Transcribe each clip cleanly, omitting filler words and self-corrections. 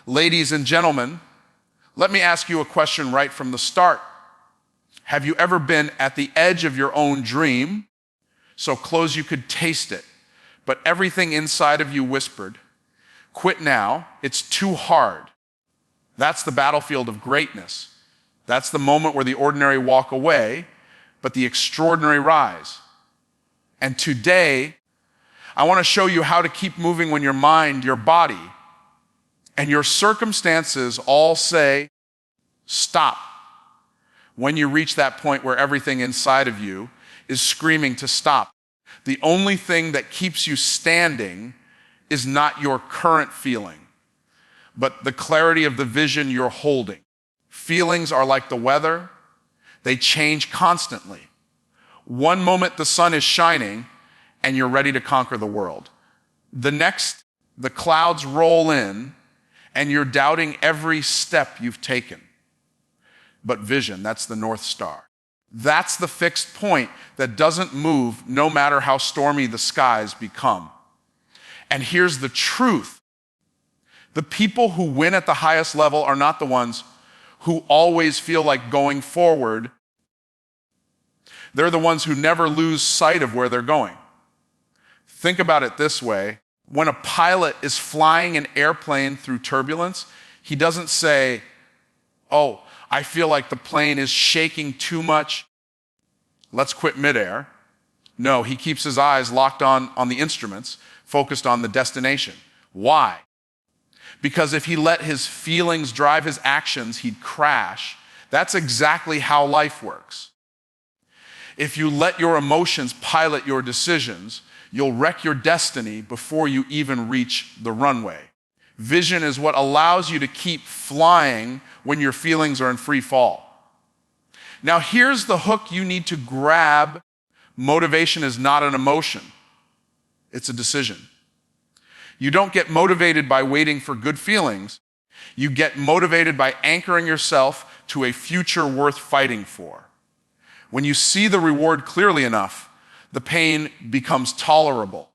Ladies and gentlemen, let me ask you a question right from the start. Have you ever been at the edge of your own dream, so close you could taste it, but everything inside of you whispered, quit now, it's too hard. That's the battlefield of greatness. That's the moment where the ordinary walk away, but the extraordinary rise. And today, I want to show you how to keep moving when your mind, your body, and your circumstances all say, stop. When you reach that point where everything inside of you is screaming to stop. The only thing that keeps you standing is not your current feeling, but the clarity of the vision you're holding. Feelings are like the weather. They change constantly. One moment the sun is shining and you're ready to conquer the world. The next, the clouds roll in and you're doubting every step you've taken. But vision, that's the North Star. That's the fixed point that doesn't move no matter how stormy the skies become. And here's the truth. The people who win at the highest level are not the ones who always feel like going forward. They're the ones who never lose sight of where they're going. Think about it this way. When a pilot is flying an airplane through turbulence, he doesn't say, oh, I feel like the plane is shaking too much. Let's quit midair. No, he keeps his eyes locked on the instruments, focused on the destination. Why? Because if he let his feelings drive his actions, he'd crash. That's exactly how life works. If you let your emotions pilot your decisions, you'll wreck your destiny before you even reach the runway. Vision is what allows you to keep flying when your feelings are in free fall. Now, here's the hook you need to grab. Motivation is not an emotion. It's a decision. You don't get motivated by waiting for good feelings. You get motivated by anchoring yourself to a future worth fighting for. When you see the reward clearly enough, the pain becomes tolerable.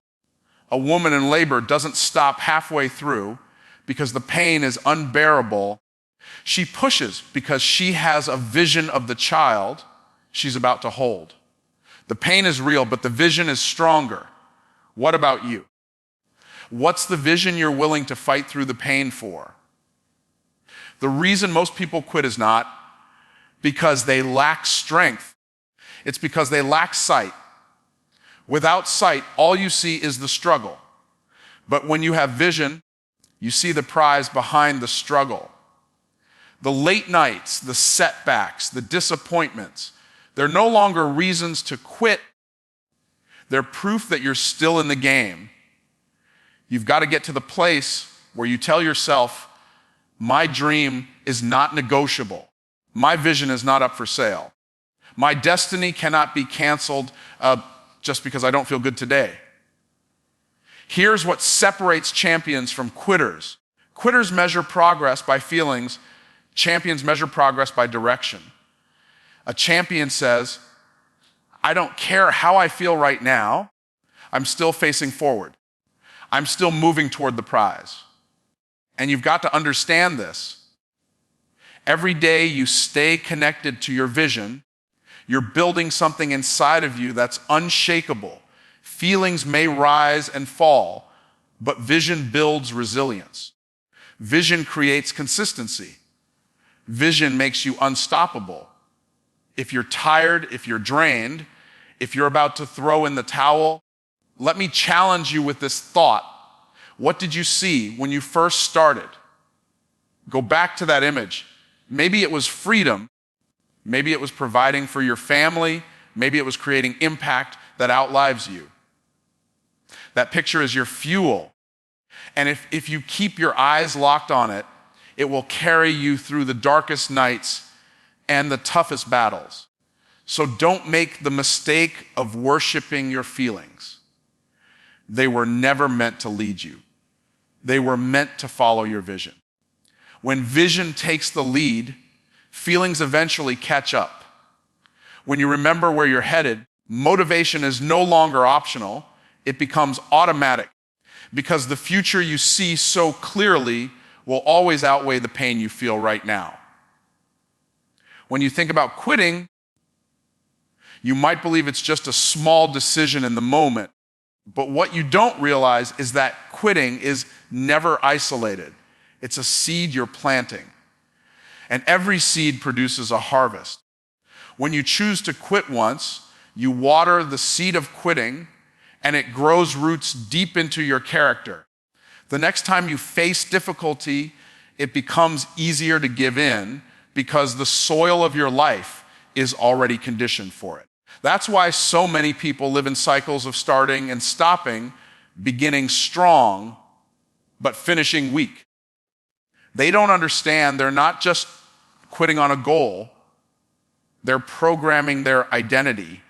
A woman in labor doesn't stop halfway through because the pain is unbearable. She pushes because she has a vision of the child she's about to hold. The pain is real, but the vision is stronger. What about you? What's the vision you're willing to fight through the pain for? The reason most people quit is not because they lack strength. It's because they lack sight. Without sight, all you see is the struggle. But when you have vision, you see the prize behind the struggle. The late nights, the setbacks, the disappointments, they're no longer reasons to quit. They're proof that you're still in the game. You've got to get to the place where you tell yourself, my dream is not negotiable. My vision is not up for sale. My destiny cannot be canceled just because I don't feel good today. Here's what separates champions from quitters. Quitters measure progress by feelings. Champions measure progress by direction. A champion says, I don't care how I feel right now. I'm still facing forward. I'm still moving toward the prize. And you've got to understand this. Every day you stay connected to your vision, you're building something inside of you that's unshakable. Feelings may rise and fall, but vision builds resilience. Vision creates consistency. Vision makes you unstoppable. If you're tired, if you're drained, if you're about to throw in the towel, let me challenge you with this thought. What did you see when you first started? Go back to that image. Maybe it was freedom. Maybe it was providing for your family. Maybe it was creating impact that outlives you. That picture is your fuel. And if you keep your eyes locked on it, it will carry you through the darkest nights and the toughest battles. So don't make the mistake of worshiping your feelings. They were never meant to lead you. They were meant to follow your vision. When vision takes the lead, feelings eventually catch up. When you remember where you're headed, motivation is no longer optional. It becomes automatic because the future you see so clearly will always outweigh the pain you feel right now. When you think about quitting, you might believe it's just a small decision in the moment, but what you don't realize is that quitting is never isolated. It's a seed you're planting, and every seed produces a harvest. When you choose to quit once, you water the seed of quitting, and it grows roots deep into your character. The next time you face difficulty, it becomes easier to give in because the soil of your life is already conditioned for it. That's why so many people live in cycles of starting and stopping, beginning strong, but finishing weak. They don't understand they're not just quitting on a goal, they're programming their identity,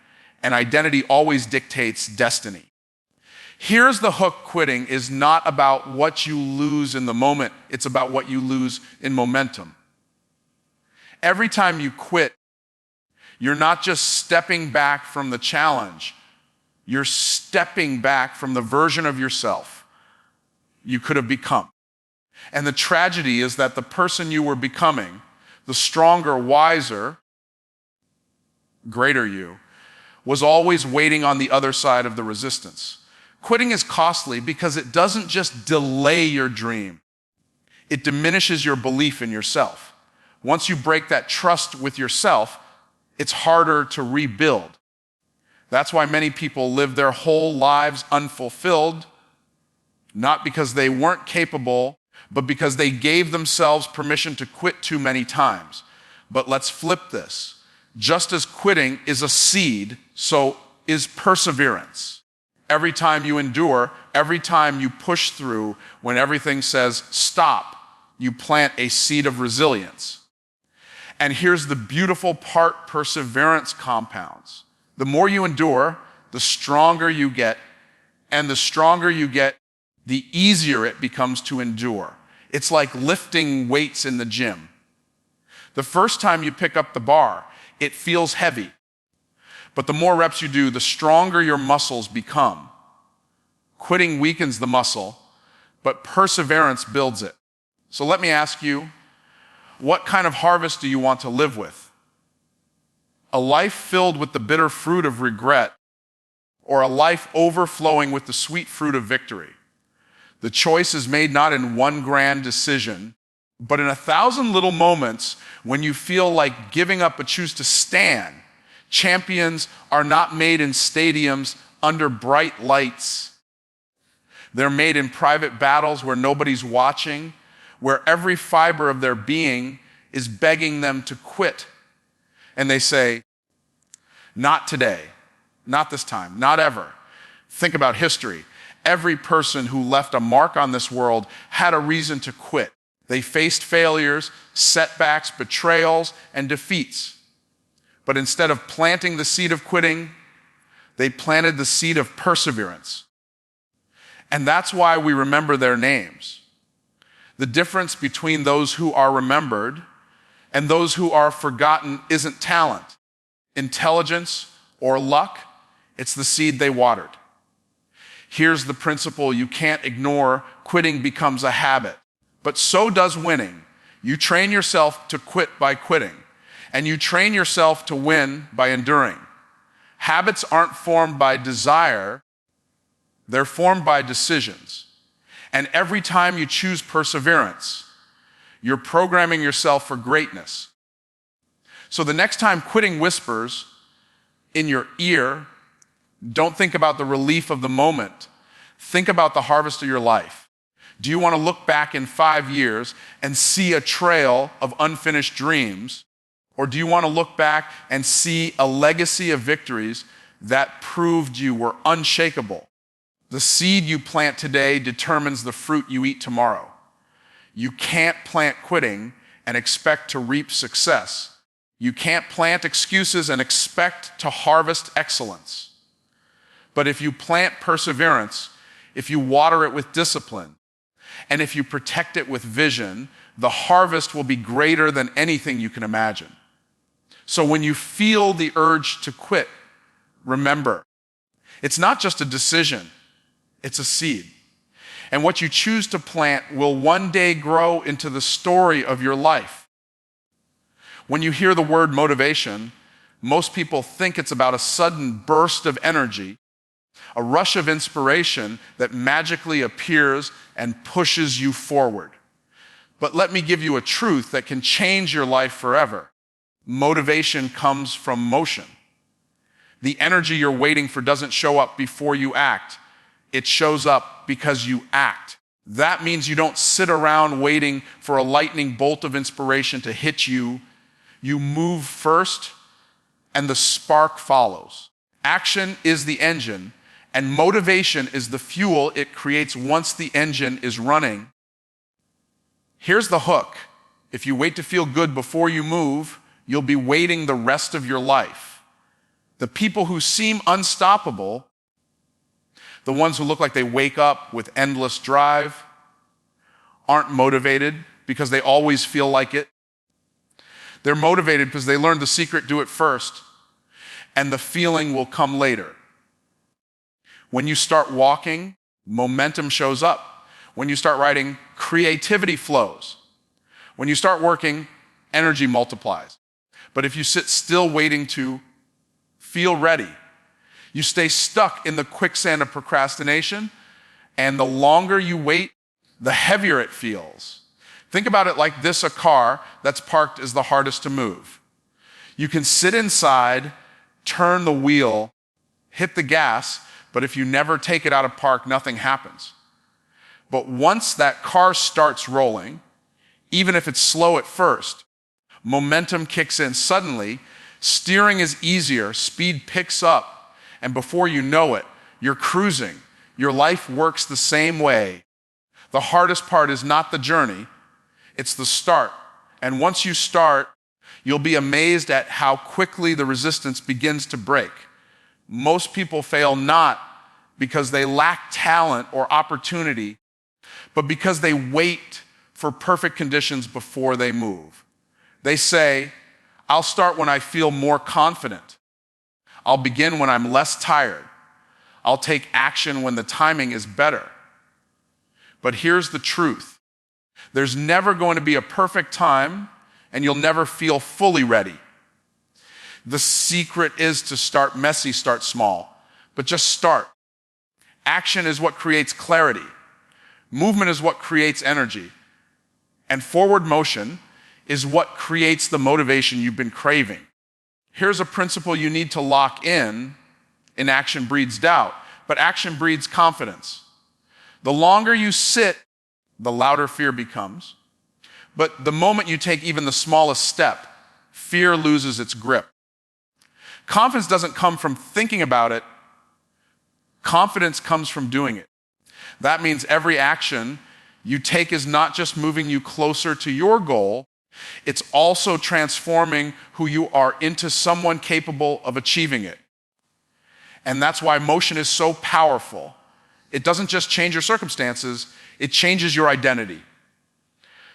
and identity always dictates destiny. Here's the hook: quitting is not about what you lose in the moment, it's about what you lose in momentum. Every time you quit, you're not just stepping back from the challenge, you're stepping back from the version of yourself you could have become. And the tragedy is that the person you were becoming, the stronger, wiser, greater you, was always waiting on the other side of the resistance. Quitting is costly because it doesn't just delay your dream, it diminishes your belief in yourself. Once you break that trust with yourself, it's harder to rebuild. That's why many people live their whole lives unfulfilled, not because they weren't capable, but because they gave themselves permission to quit too many times. But let's flip this. Just as quitting is a seed, so is perseverance. Every time you endure, every time you push through, when everything says stop, you plant a seed of resilience. And here's the beautiful part perseverance compounds. The more you endure, the stronger you get, and the stronger you get, the easier it becomes to endure. It's like lifting weights in the gym. The first time you pick up the bar, it feels heavy. But the more reps you do, the stronger your muscles become. Quitting weakens the muscle, but perseverance builds it. So let me ask you, what kind of harvest do you want to live with? A life filled with the bitter fruit of regret, or a life overflowing with the sweet fruit of victory? The choice is made not in one grand decision, but in 1,000 little moments when you feel like giving up but choose to stand. Champions are not made in stadiums under bright lights. They're made in private battles where nobody's watching, where every fiber of their being is begging them to quit. And they say, not today, not this time, not ever. Think about history. Every person who left a mark on this world had a reason to quit. They faced failures, setbacks, betrayals, and defeats. But instead of planting the seed of quitting, they planted the seed of perseverance. And that's why we remember their names. The difference between those who are remembered and those who are forgotten isn't talent, intelligence, or luck. It's the seed they watered. Here's the principle you can't ignore: quitting becomes a habit, but so does winning. You train yourself to quit by quitting, and you train yourself to win by enduring. Habits aren't formed by desire, they're formed by decisions. And every time you choose perseverance, you're programming yourself for greatness. So the next time quitting whispers in your ear, don't think about the relief of the moment. Think about the harvest of your life. Do you want to look back in 5 years and see a trail of unfinished dreams? Or do you want to look back and see a legacy of victories that proved you were unshakable? The seed you plant today determines the fruit you eat tomorrow. You can't plant quitting and expect to reap success. You can't plant excuses and expect to harvest excellence. But if you plant perseverance, if you water it with discipline, and if you protect it with vision, the harvest will be greater than anything you can imagine. So when you feel the urge to quit, remember, it's not just a decision, it's a seed. And what you choose to plant will one day grow into the story of your life. When you hear the word motivation, most people think it's about a sudden burst of energy, a rush of inspiration that magically appears and pushes you forward. But let me give you a truth that can change your life forever. Motivation comes from motion. The energy you're waiting for doesn't show up before you act. It shows up because you act. That means you don't sit around waiting for a lightning bolt of inspiration to hit you. You move first, and the spark follows. Action is the engine, and motivation is the fuel it creates once the engine is running. Here's the hook. If you wait to feel good before you move, you'll be waiting the rest of your life. The people who seem unstoppable, the ones who look like they wake up with endless drive, aren't motivated because they always feel like it. They're motivated because they learned the secret: do it first, and the feeling will come later. When you start walking, momentum shows up. When you start writing, creativity flows. When you start working, energy multiplies. But if you sit still waiting to feel ready, you stay stuck in the quicksand of procrastination, and the longer you wait, the heavier it feels. Think about it like this: a car that's parked is the hardest to move. You can sit inside, turn the wheel, hit the gas, but if you never take it out of park, nothing happens. But once that car starts rolling, even if it's slow at first, momentum kicks in. Suddenly, steering is easier, speed picks up, and before you know it, you're cruising. Your life works the same way. The hardest part is not the journey, it's the start. And once you start, you'll be amazed at how quickly the resistance begins to break. Most people fail not because they lack talent or opportunity, but because they wait for perfect conditions before they move. They say, I'll start when I feel more confident. I'll begin when I'm less tired. I'll take action when the timing is better. But here's the truth. There's never going to be a perfect time, and you'll never feel fully ready. The secret is to start messy, start small, but just start. Action is what creates clarity. Movement is what creates energy. And forward motion is what creates the motivation you've been craving. Here's a principle you need to lock in. Inaction breeds doubt, but action breeds confidence. The longer you sit, the louder fear becomes. But the moment you take even the smallest step, fear loses its grip. Confidence doesn't come from thinking about it. Confidence comes from doing it. That means every action you take is not just moving you closer to your goal, it's also transforming who you are into someone capable of achieving it. And that's why motion is so powerful. It doesn't just change your circumstances, it changes your identity.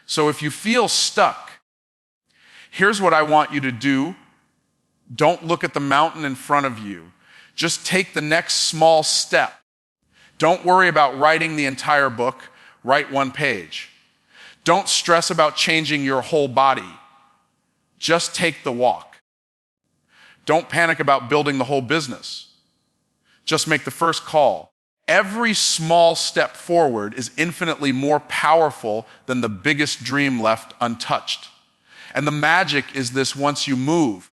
So if you feel stuck, here's what I want you to do. Don't look at the mountain in front of you. Just take the next small step. Don't worry about writing the entire book. Write one page. Don't stress about changing your whole body. Just take the walk. Don't panic about building the whole business. Just make the first call. Every small step forward is infinitely more powerful than the biggest dream left untouched. And the magic is this: once you move,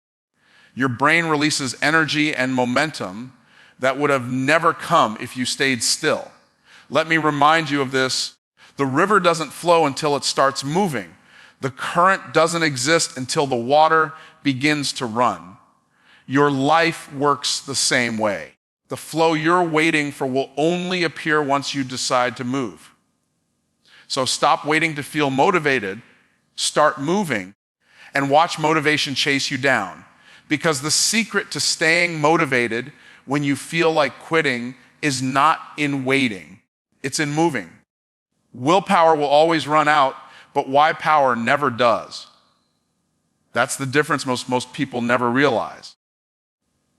your brain releases energy and momentum that would have never come if you stayed still. Let me remind you of this. The river doesn't flow until it starts moving. The current doesn't exist until the water begins to run. Your life works the same way. The flow you're waiting for will only appear once you decide to move. So stop waiting to feel motivated, start moving, and watch motivation chase you down. Because the secret to staying motivated when you feel like quitting is not in waiting, it's in moving. Willpower will always run out, but why power never does. That's the difference most people never realize.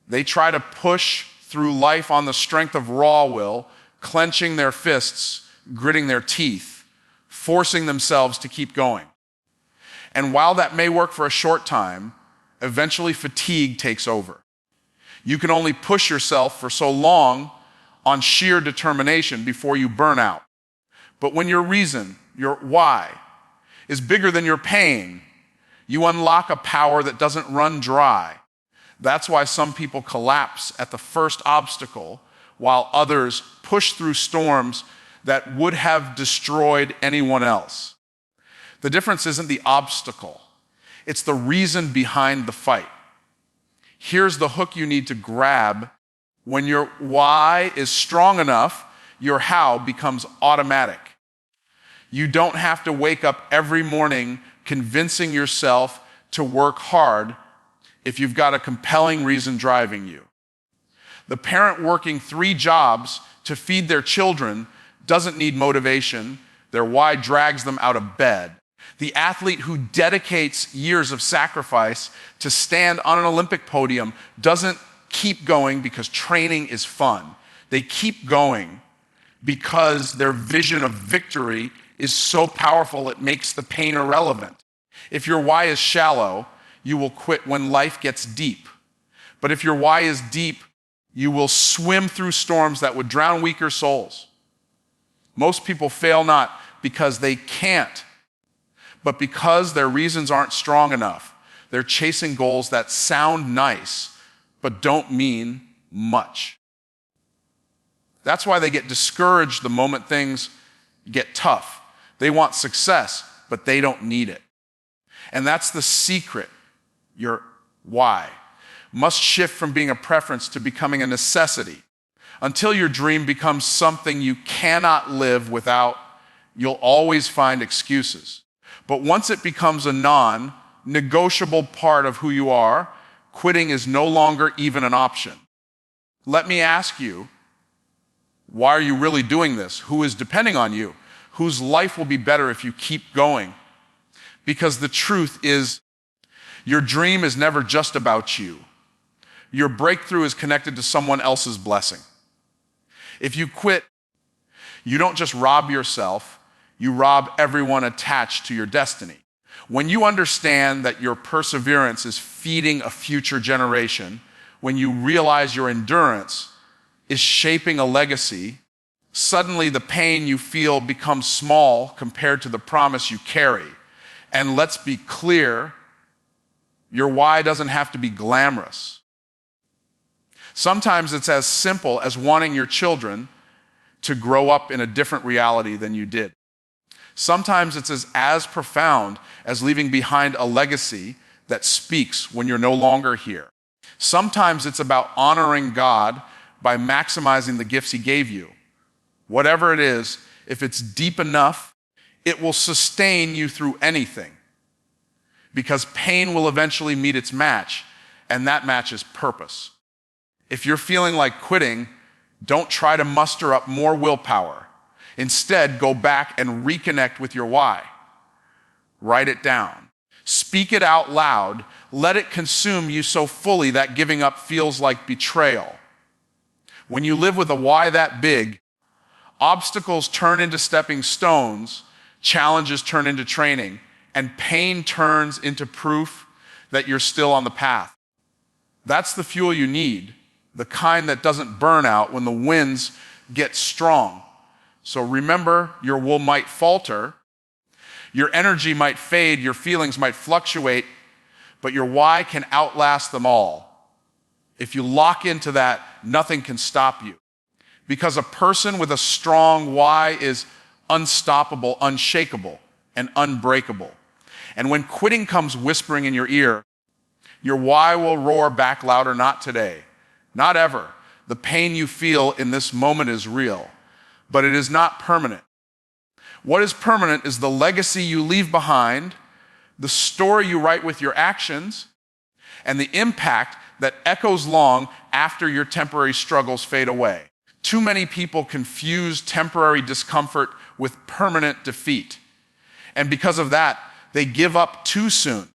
They try to push through life on the strength of raw will, clenching their fists, gritting their teeth, forcing themselves to keep going. And while that may work for a short time, eventually fatigue takes over. You can only push yourself for so long on sheer determination before you burn out. But when your reason, your why, is bigger than your pain, you unlock a power that doesn't run dry. That's why some people collapse at the first obstacle, while others push through storms that would have destroyed anyone else. The difference isn't the obstacle, it's the reason behind the fight. Here's the hook you need to grab. When your why is strong enough, your how becomes automatic. You don't have to wake up every morning convincing yourself to work hard if you've got a compelling reason driving you. The parent working 3 jobs to feed their children doesn't need motivation. Their why drags them out of bed. The athlete who dedicates years of sacrifice to stand on an Olympic podium doesn't keep going because training is fun. They keep going because their vision of victory is so powerful it makes the pain irrelevant. If your why is shallow, you will quit when life gets deep. But if your why is deep, you will swim through storms that would drown weaker souls. Most people fail not because they can't, but because their reasons aren't strong enough. They're chasing goals that sound nice, but don't mean much. That's why they get discouraged the moment things get tough. They want success, but they don't need it. And that's the secret. Your why must shift from being a preference to becoming a necessity. Until your dream becomes something you cannot live without, you'll always find excuses. But once it becomes a non-negotiable part of who you are, quitting is no longer even an option. Let me ask you, why are you really doing this? Who is depending on you? Whose life will be better if you keep going? Because the truth is, your dream is never just about you. Your breakthrough is connected to someone else's blessing. If you quit, you don't just rob yourself, you rob everyone attached to your destiny. When you understand that your perseverance is feeding a future generation, when you realize your endurance is shaping a legacy, suddenly the pain you feel becomes small compared to the promise you carry. And let's be clear, your why doesn't have to be glamorous. Sometimes it's as simple as wanting your children to grow up in a different reality than you did. Sometimes it's as profound as leaving behind a legacy that speaks when you're no longer here. Sometimes it's about honoring God by maximizing the gifts He gave you. Whatever it is, if it's deep enough, it will sustain you through anything. Because pain will eventually meet its match, and that match is purpose. If you're feeling like quitting, don't try to muster up more willpower. Instead, go back and reconnect with your why. Write it down. Speak it out loud. Let it consume you so fully that giving up feels like betrayal. When you live with a why that big, obstacles turn into stepping stones, challenges turn into training, and pain turns into proof that you're still on the path. That's the fuel you need, the kind that doesn't burn out when the winds get strong. So remember, your will might falter, your energy might fade, your feelings might fluctuate, but your why can outlast them all. If you lock into that, nothing can stop you. Because a person with a strong why is unstoppable, unshakable, and unbreakable. And when quitting comes whispering in your ear, your why will roar back louder, not today, not ever. The pain you feel in this moment is real, but it is not permanent. What is permanent is the legacy you leave behind, the story you write with your actions, and the impact that echoes long after your temporary struggles fade away. Too many people confuse temporary discomfort with permanent defeat. And because of that, they give up too soon.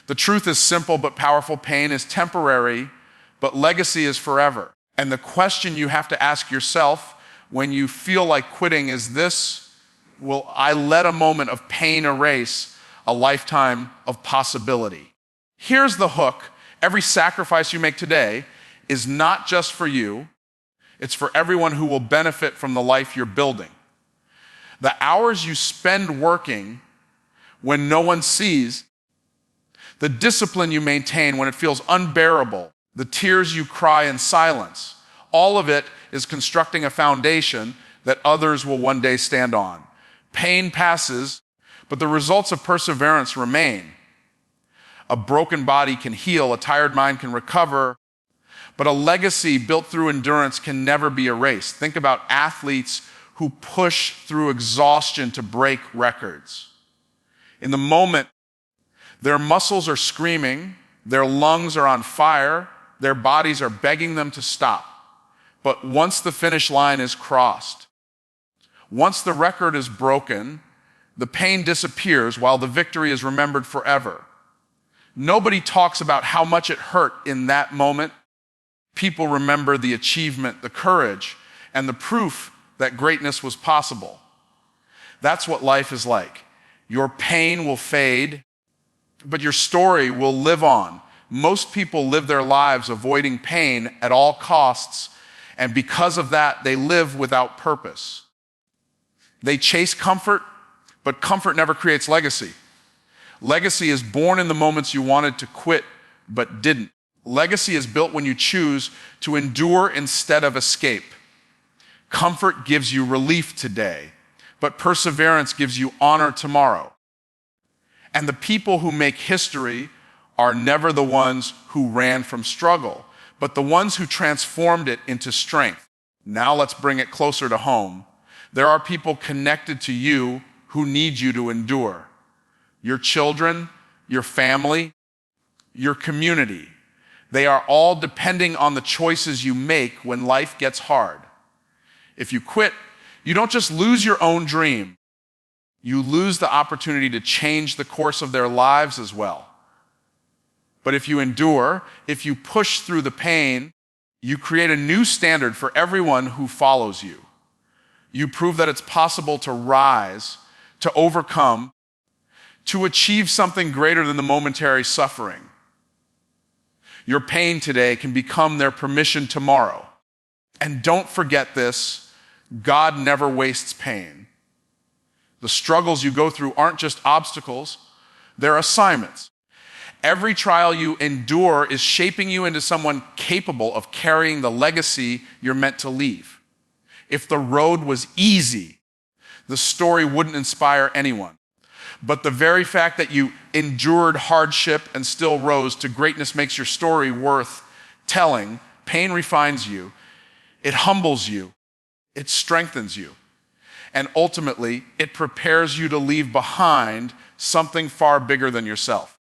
The truth is simple but powerful. Pain is temporary, but legacy is forever. And the question you have to ask yourself when you feel like quitting is this: will I let a moment of pain erase a lifetime of possibility? Here's the hook. Every sacrifice you make today is not just for you, it's for everyone who will benefit from the life you're building. The hours you spend working when no one sees, the discipline you maintain when it feels unbearable, the tears you cry in silence, all of it is constructing a foundation that others will one day stand on. Pain passes, but the results of perseverance remain. A broken body can heal, a tired mind can recover, but a legacy built through endurance can never be erased. Think about athletes who push through exhaustion to break records. In the moment, their muscles are screaming, their lungs are on fire, their bodies are begging them to stop. But once the finish line is crossed, once the record is broken, the pain disappears while the victory is remembered forever. Nobody talks about how much it hurt in that moment. People remember the achievement, the courage, and the proof that greatness was possible. That's what life is like. Your pain will fade, but your story will live on. Most people live their lives avoiding pain at all costs, and because of that, they live without purpose. They chase comfort, but comfort never creates legacy. Legacy is born in the moments you wanted to quit, but didn't. Legacy is built when you choose to endure instead of escape. Comfort gives you relief today, but perseverance gives you honor tomorrow. And the people who make history are never the ones who ran from struggle, but the ones who transformed it into strength. Now let's bring it closer to home. There are people connected to you who need you to endure. Your children, your family, your community. They are all depending on the choices you make when life gets hard. If you quit, you don't just lose your own dream. You lose the opportunity to change the course of their lives as well. But if you endure, if you push through the pain, you create a new standard for everyone who follows you. You prove that it's possible to rise, to overcome, to achieve something greater than the momentary suffering. Your pain today can become their permission tomorrow. And don't forget this, God never wastes pain. The struggles you go through aren't just obstacles, they're assignments. Every trial you endure is shaping you into someone capable of carrying the legacy you're meant to leave. If the road was easy, the story wouldn't inspire anyone. But the very fact that you endured hardship and still rose to greatness makes your story worth telling. Pain refines you, it humbles you, it strengthens you, and ultimately it prepares you to leave behind something far bigger than yourself.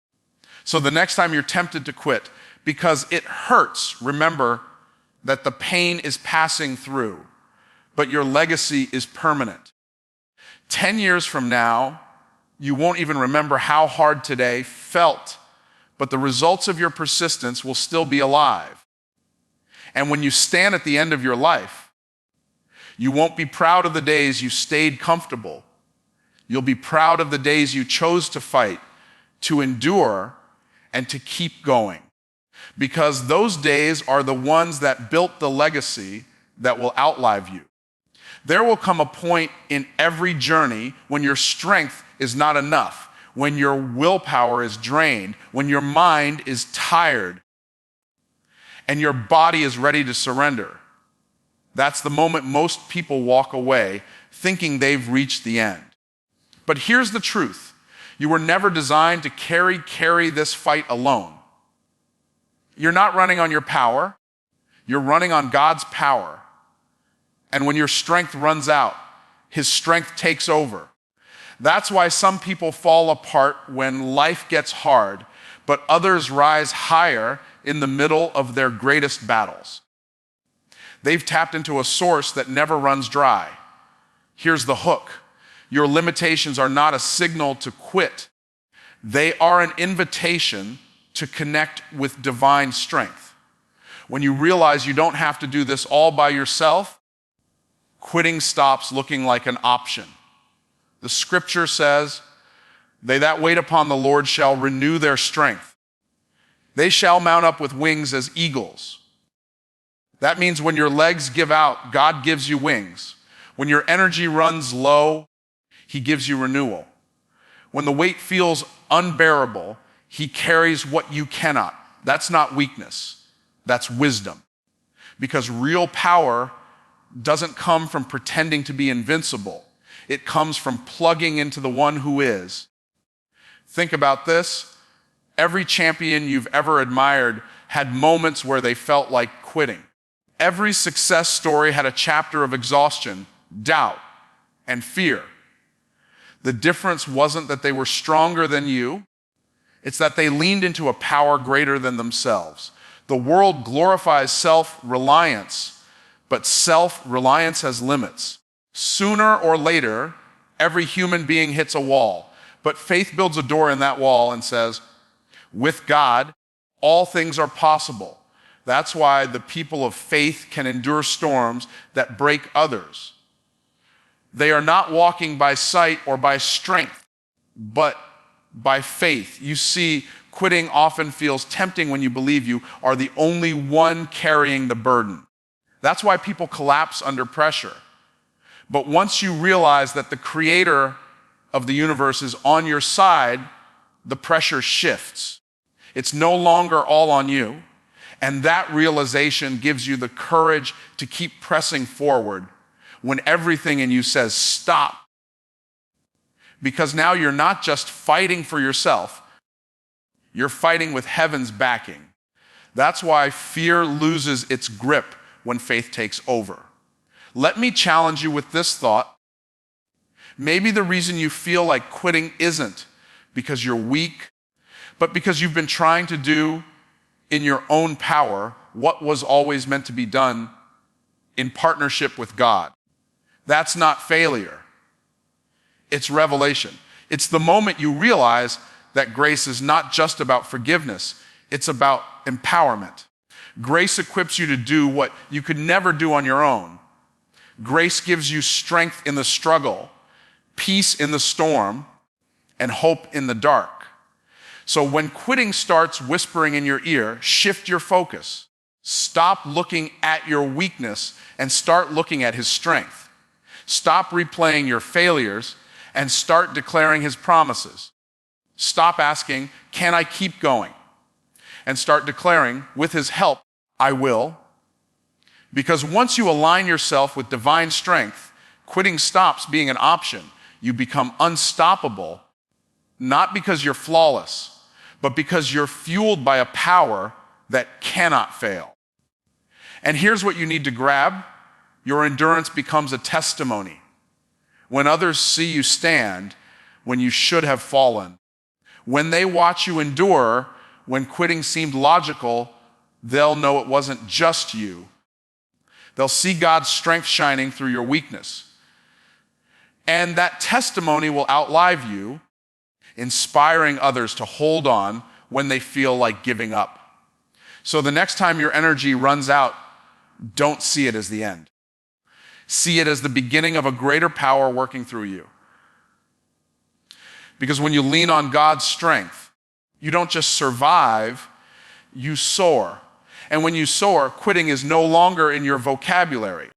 So the next time you're tempted to quit because it hurts, remember that the pain is passing through, but your legacy is permanent. 10 years from now, you won't even remember how hard today felt, but the results of your persistence will still be alive. And when you stand at the end of your life, you won't be proud of the days you stayed comfortable. You'll be proud of the days you chose to fight, to endure, and to keep going. Because those days are the ones that built the legacy that will outlive you. There will come a point in every journey when your strength is not enough, when your willpower is drained, when your mind is tired, and your body is ready to surrender. That's the moment most people walk away thinking they've reached the end. But here's the truth. You were never designed to carry this fight alone. You're not running on your power. You're running on God's power. And when your strength runs out, His strength takes over. That's why some people fall apart when life gets hard, but others rise higher in the middle of their greatest battles. They've tapped into a source that never runs dry. Here's the hook. Your limitations are not a signal to quit. They are an invitation to connect with divine strength. When you realize you don't have to do this all by yourself, quitting stops looking like an option. The scripture says, "They that wait upon the Lord shall renew their strength. They shall mount up with wings as eagles." That means when your legs give out, God gives you wings. When your energy runs low, He gives you renewal. When the weight feels unbearable, He carries what you cannot. That's not weakness. That's wisdom. Because real power doesn't come from pretending to be invincible. It comes from plugging into the one who is. Think about this. Every champion you've ever admired had moments where they felt like quitting. Every success story had a chapter of exhaustion, doubt, and fear. The difference wasn't that they were stronger than you. It's that they leaned into a power greater than themselves. The world glorifies self-reliance, but self-reliance has limits. Sooner or later, every human being hits a wall, but faith builds a door in that wall and says, with God, all things are possible. That's why the people of faith can endure storms that break others. They are not walking by sight or by strength, but by faith. You see, quitting often feels tempting when you believe you are the only one carrying the burden. That's why people collapse under pressure. But once you realize that the creator of the universe is on your side, the pressure shifts. It's no longer all on you. And that realization gives you the courage to keep pressing forward when everything in you says stop. Because now you're not just fighting for yourself, you're fighting with heaven's backing. That's why fear loses its grip when faith takes over. Let me challenge you with this thought. Maybe the reason you feel like quitting isn't because you're weak, but because you've been trying to do in your own power what was always meant to be done in partnership with God. That's not failure. It's revelation. It's the moment you realize that grace is not just about forgiveness, it's about empowerment. Grace equips you to do what you could never do on your own. Grace gives you strength in the struggle, peace in the storm, and hope in the dark. So when quitting starts whispering in your ear, shift your focus. Stop looking at your weakness and start looking at His strength. Stop replaying your failures and start declaring His promises. Stop asking, can I keep going? And start declaring, with His help, I will. Because once you align yourself with divine strength, quitting stops being an option. You become unstoppable, not because you're flawless, but because you're fueled by a power that cannot fail. And here's what you need to grab. Your endurance becomes a testimony. When others see you stand when you should have fallen, when they watch you endure when quitting seemed logical, they'll know it wasn't just you. They'll see God's strength shining through your weakness. And that testimony will outlive you, inspiring others to hold on when they feel like giving up. So the next time your energy runs out, don't see it as the end. See it as the beginning of a greater power working through you. Because when you lean on God's strength, you don't just survive, you soar. And when you soar, quitting is no longer in your vocabulary.